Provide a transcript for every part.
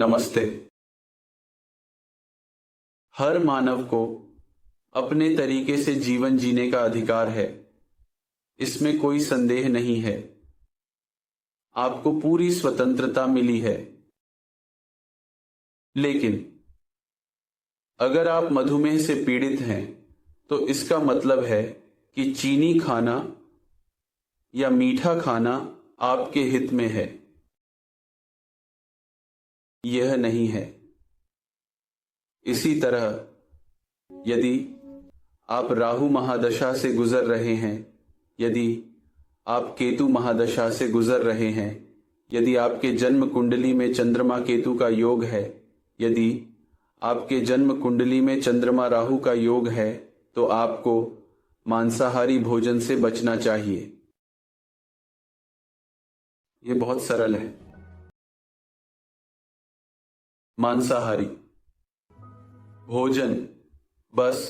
नमस्ते। हर मानव को अपने तरीके से जीवन जीने का अधिकार है, इसमें कोई संदेह नहीं है। आपको पूरी स्वतंत्रता मिली है। लेकिन अगर आप मधुमेह से पीड़ित हैं, तो इसका मतलब है कि चीनी खाना या मीठा खाना आपके हित में है। यह नहीं है। इसी तरह यदि आप राहु महादशा से गुजर रहे हैं, यदि आप केतु महादशा से गुजर रहे हैं, यदि आपके जन्म कुंडली में चंद्रमा केतु का योग है, यदि आपके जन्म कुंडली में चंद्रमा राहु का योग है, तो आपको मांसाहारी भोजन से बचना चाहिए। यह बहुत सरल है। मांसाहारी भोजन बस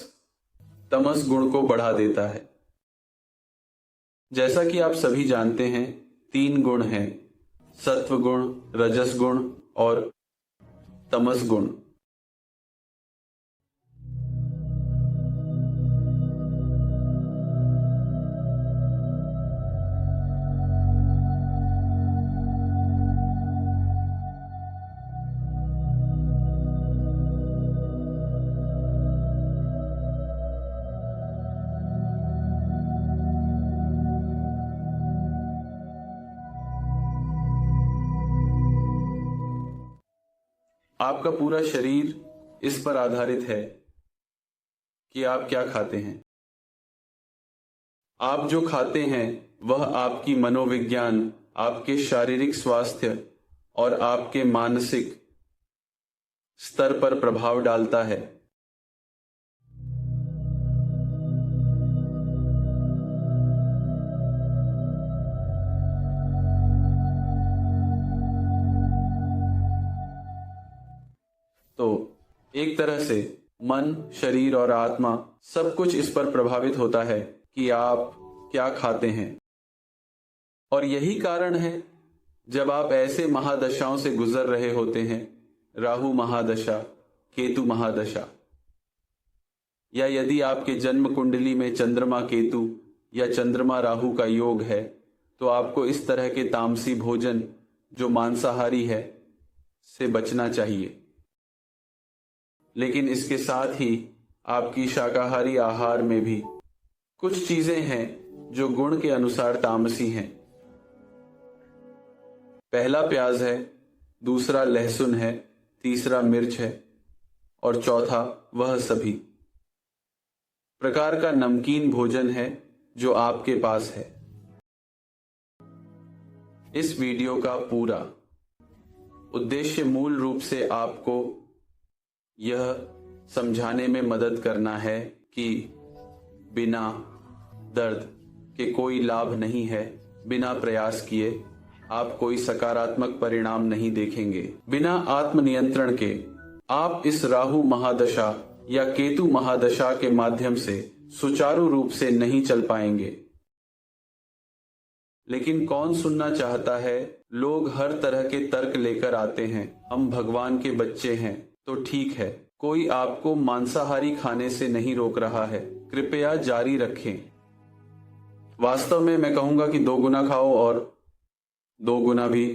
तमस गुण को बढ़ा देता है। जैसा कि आप सभी जानते हैं, 3 गुण हैं, सत्व गुण, रजस गुण और तमस गुण। आपका पूरा शरीर इस पर आधारित है कि आप क्या खाते हैं। आप जो खाते हैं वह आपकी मनोविज्ञान, आपके शारीरिक स्वास्थ्य और आपके मानसिक स्तर पर प्रभाव डालता है। तो एक तरह से मन, शरीर और आत्मा सब कुछ इस पर प्रभावित होता है कि आप क्या खाते हैं। और यही कारण है जब आप ऐसे महादशाओं से गुजर रहे होते हैं, राहु महादशा, केतु महादशा, या यदि आपके जन्म कुंडली में चंद्रमा केतु या चंद्रमा राहु का योग है, तो आपको इस तरह के तामसी भोजन जो मांसाहारी है से बचना चाहिए। लेकिन इसके साथ ही आपकी शाकाहारी आहार में भी कुछ चीजें हैं जो गुण के अनुसार तामसी हैं। पहला प्याज है, दूसरा लहसुन है, तीसरा मिर्च है और चौथा वह सभी प्रकार का नमकीन भोजन है जो आपके पास है। इस वीडियो का पूरा उद्देश्य मूल रूप से आपको यह समझाने में मदद करना है कि बिना दर्द के कोई लाभ नहीं है। बिना प्रयास किए आप कोई सकारात्मक परिणाम नहीं देखेंगे। बिना आत्मनियंत्रण के आप इस राहु महादशा या केतु महादशा के माध्यम से सुचारू रूप से नहीं चल पाएंगे। लेकिन कौन सुनना चाहता है? लोग हर तरह के तर्क लेकर आते हैं। हम भगवान के बच्चे हैं तो ठीक है, कोई आपको मांसाहारी खाने से नहीं रोक रहा है, कृपया जारी रखें। वास्तव में मैं कहूंगा कि 2 गुना खाओ और 2 गुना भी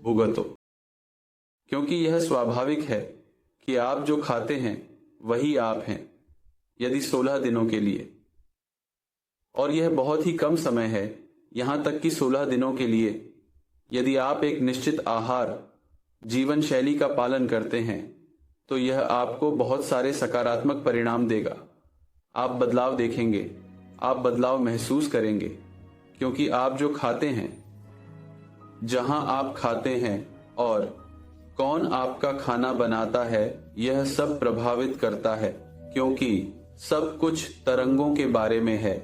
भुगतो, क्योंकि यह स्वाभाविक है कि आप जो खाते हैं वही आप हैं, यदि 16 दिनों के लिए। और यह बहुत ही कम समय है, यहां तक कि 16 दिनों के लिए यदि आप एक निश्चित आहार जीवन शैली का पालन करते हैं तो यह आपको बहुत सारे सकारात्मक परिणाम देगा। आप बदलाव देखेंगे, आप बदलाव महसूस करेंगे, क्योंकि आप जो खाते हैं, जहां आप खाते हैं और कौन आपका खाना बनाता है, यह सब प्रभावित करता है, क्योंकि सब कुछ तरंगों के बारे में है।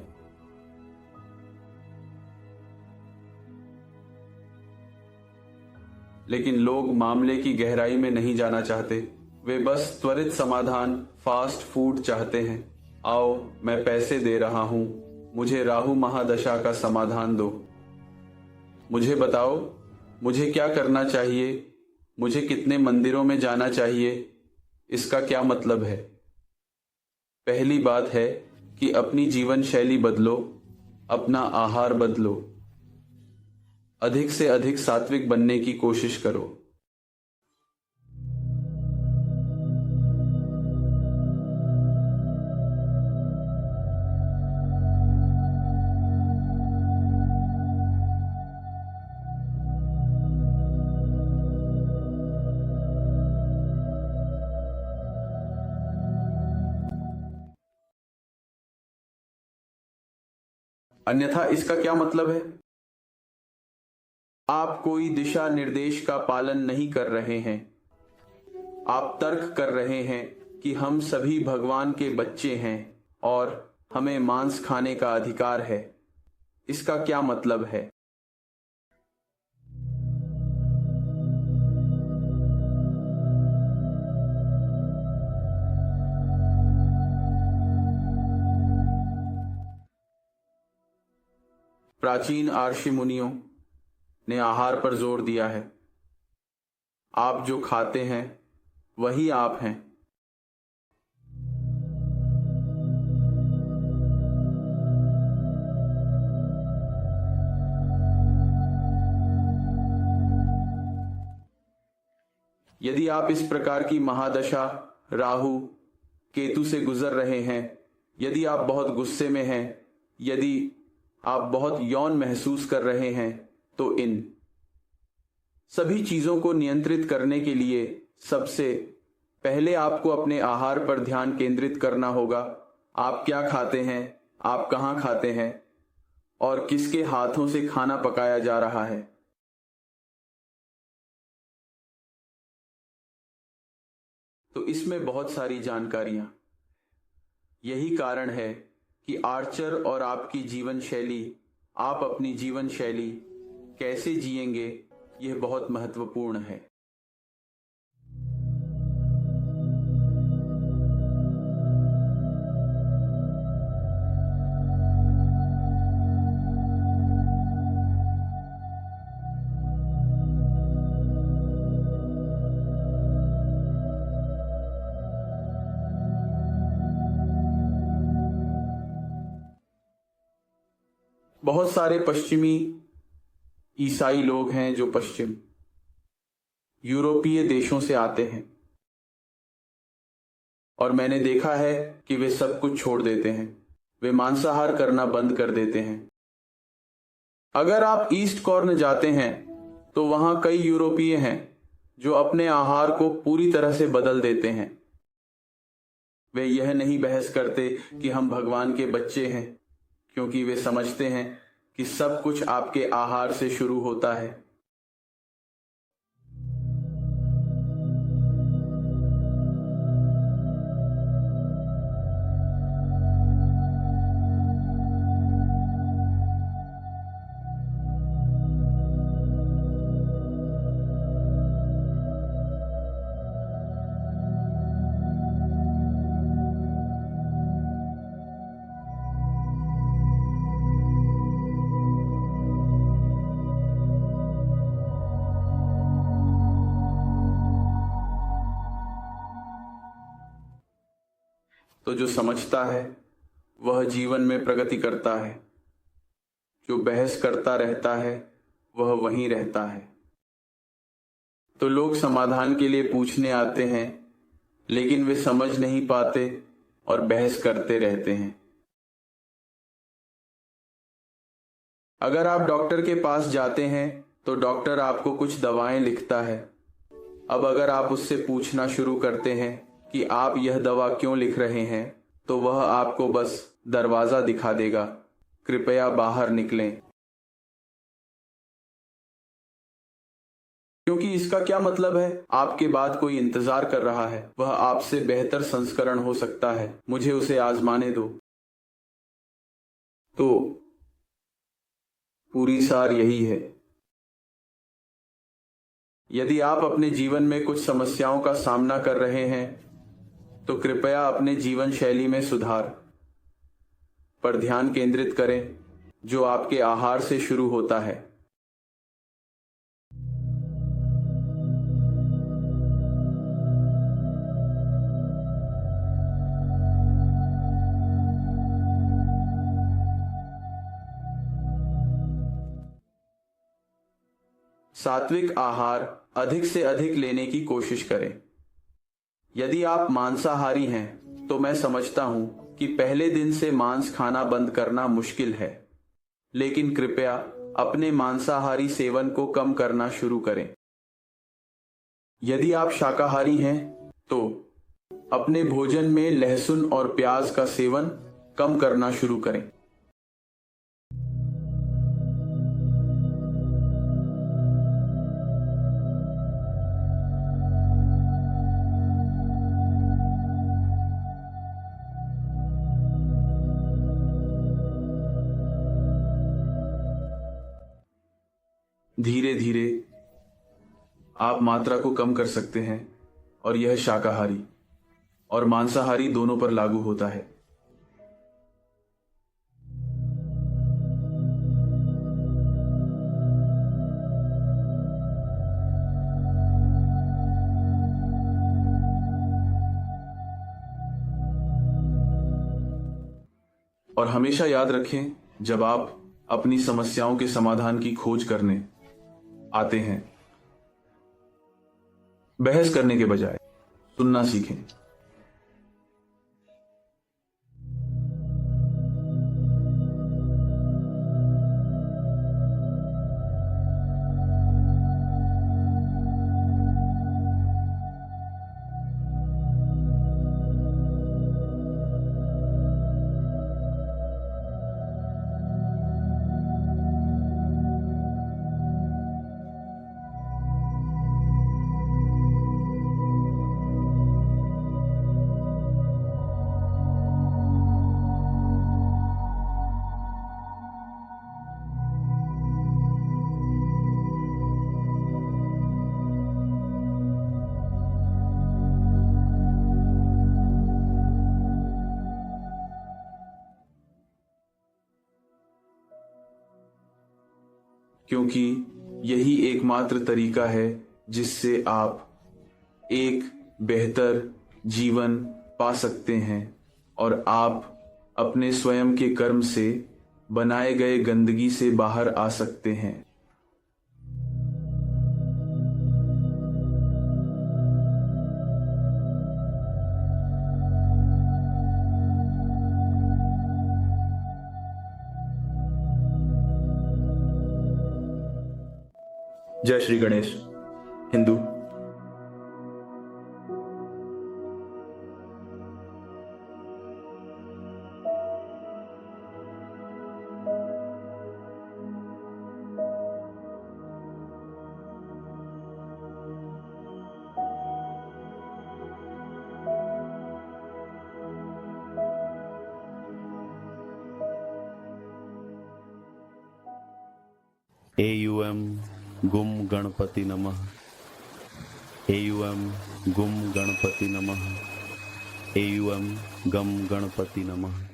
लेकिन लोग मामले की गहराई में नहीं जाना चाहते। वे बस त्वरित समाधान, फास्ट फूड चाहते हैं। आओ, मैं पैसे दे रहा हूं, मुझे राहु महादशा का समाधान दो। मुझे बताओ, मुझे क्या करना चाहिए मुझे कितने मंदिरों में जाना चाहिए, इसका क्या मतलब है? पहली बात है कि अपनी जीवन शैली बदलो, अपना आहार बदलो, अधिक से अधिक सात्विक बनने की कोशिश करो। अन्यथा इसका क्या मतलब है? आप कोई दिशा निर्देश का पालन नहीं कर रहे हैं। आप तर्क कर रहे हैं कि हम सभी भगवान के बच्चे हैं और हमें मांस खाने का अधिकार है। इसका क्या मतलब है? प्राचीन आर्षि मुनियों ने आहार पर जोर दिया है। आप जो खाते हैं वही आप हैं। यदि आप इस प्रकार की महादशा राहु केतु से गुजर रहे हैं, यदि आप बहुत गुस्से में हैं, यदि आप बहुत यौन महसूस कर रहे हैं, तो इन सभी चीजों को नियंत्रित करने के लिए सबसे पहले आपको अपने आहार पर ध्यान केंद्रित करना होगा। आप क्या खाते हैं, आप कहाँ खाते हैं और किसके हाथों से खाना पकाया जा रहा है। तो इसमें बहुत सारी जानकारियां। यही कारण है कि आर्चर और आपकी जीवन शैली, आप अपनी जीवन शैली कैसे जिएंगे, यह बहुत महत्वपूर्ण है। बहुत सारे पश्चिमी ईसाई लोग हैं जो पश्चिम यूरोपीय देशों से आते हैं और मैंने देखा है कि वे सब कुछ छोड़ देते हैं। वे मांसाहार करना बंद कर देते हैं। अगर आप ईस्ट कॉर्न जाते हैं तो वहां कई यूरोपीय हैं जो अपने आहार को पूरी तरह से बदल देते हैं। वे यह नहीं बहस करते कि हम भगवान के बच्चे हैं, क्योंकि वे समझते हैं कि सब कुछ आपके आहार से शुरू होता है। तो जो समझता है वह जीवन में प्रगति करता है। जो बहस करता रहता है वह वहीं रहता है। तो लोग समाधान के लिए पूछने आते हैं, लेकिन वे समझ नहीं पाते और बहस करते रहते हैं। अगर आप डॉक्टर के पास जाते हैं तो डॉक्टर आपको कुछ दवाएं लिखता है। अब अगर आप उससे पूछना शुरू करते हैं कि आप यह दवा क्यों लिख रहे हैं, तो वह आपको बस दरवाजा दिखा देगा, कृपया बाहर निकलें। क्योंकि इसका क्या मतलब है, आपके बाद कोई इंतजार कर रहा है। वह आपसे बेहतर संस्करण हो सकता है, मुझे उसे आजमाने दो। तो पूरी सार यही है। यदि आप अपने जीवन में कुछ समस्याओं का सामना कर रहे हैं तो कृपया अपने जीवन शैली में सुधार पर ध्यान केंद्रित करें, जो आपके आहार से शुरू होता है। सात्विक आहार अधिक से अधिक लेने की कोशिश करें। यदि आप मांसाहारी हैं तो मैं समझता हूं कि पहले दिन से मांस खाना बंद करना मुश्किल है, लेकिन कृपया अपने मांसाहारी सेवन को कम करना शुरू करें। यदि आप शाकाहारी हैं तो अपने भोजन में लहसुन और प्याज का सेवन कम करना शुरू करें। धीरे धीरे आप मात्रा को कम कर सकते हैं और यह शाकाहारी और मांसाहारी दोनों पर लागू होता है। और हमेशा याद रखें, जब आप अपनी समस्याओं के समाधान की खोज करने आते हैं, बहस करने के बजाय सुनना सीखें। क्योंकि यही एकमात्र तरीका है जिससे आप एक बेहतर जीवन पा सकते हैं और आप अपने स्वयं के कर्म से बनाए गए गंदगी से बाहर आ सकते हैं। जय श्री गणेश। हिंदू। AUM गुम गणपति नमः। AUM गुम गणपति नमः। AUM गम गणपति नमः।